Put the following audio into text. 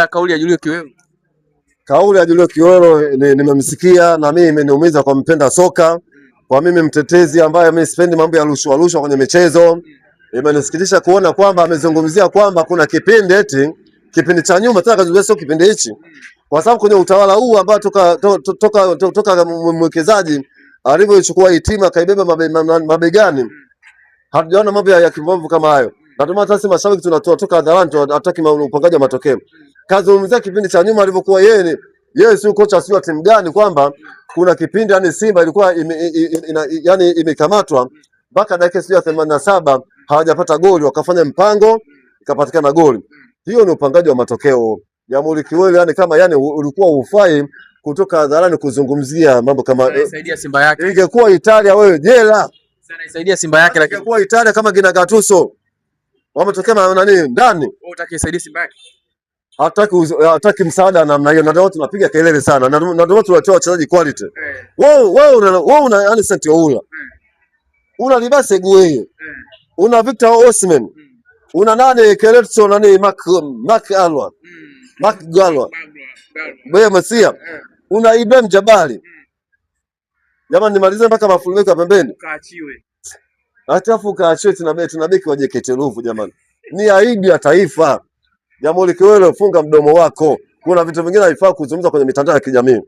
Kauli ya Julio Kiwelo. Kauli ya Julio Kiwelo nimemsikia na mimi imeniumiza kwa mpenda soka. Kwa mimi mtetezi ambaye mimi sipendi mambo ya rushwa kwenye michezo. Imenisikitisha kuona kwamba amezungumzia kwamba kuna kipindi cha nyuma tena kazungumzia sio kipindi hichi. Kwa sababu kwenye utawala huu ambao toka mwekezaji alivyochukua hitima kaibeba mabegani, hatujaona mambo ya kimombo kama hayo. Na ndio maana sasa mashabiki tunatoka hadharani tunataka upangaji wa matokeo. Kazungumzia kipindi cha nyuma alivyokuwa yeye si kocha sio timu gani, kwamba kuna kipindi yani Simba ilikuwa imekamatwa mpaka dakika 87 hawajapata goli, wakafanya mpango ikapatikana goli. Hiyo ni upangaji wa matokeo. Jamhuri Kiwelo yani kama ulikuwa ufai kutoka hadharani kuzungumzia mambo kama anasaidia Simba yake. Ingekuwa Italia wewe jela. Anasaidia Simba yake, lakini ingekuwa Italia kama kina Gattuso wametokea ndani. Wewe unataka isaidia Simba yake? Hataki msaada namna hiyo, na ndio tunapiga kelele sana, na ndio tunatoa wachezaji quality. Wewe una Anicet Oula, una Libase Gueye, una Victor Osimhen, una Keleso Mark Galwa, Boya Masia, una Ibrahim Jabali. Jamani, nimalize mpaka mafulmeko ya pembeni. Kaachiwe. Atafu kaachiwe, tunabeki wa JKT Ruvu jamani. Ni aibu ya taifa. Jamhuri Kiwelo, funga mdomo wako. Kuna vitu vingine haifai kuzungumza kwenye mitandao ya kijamii.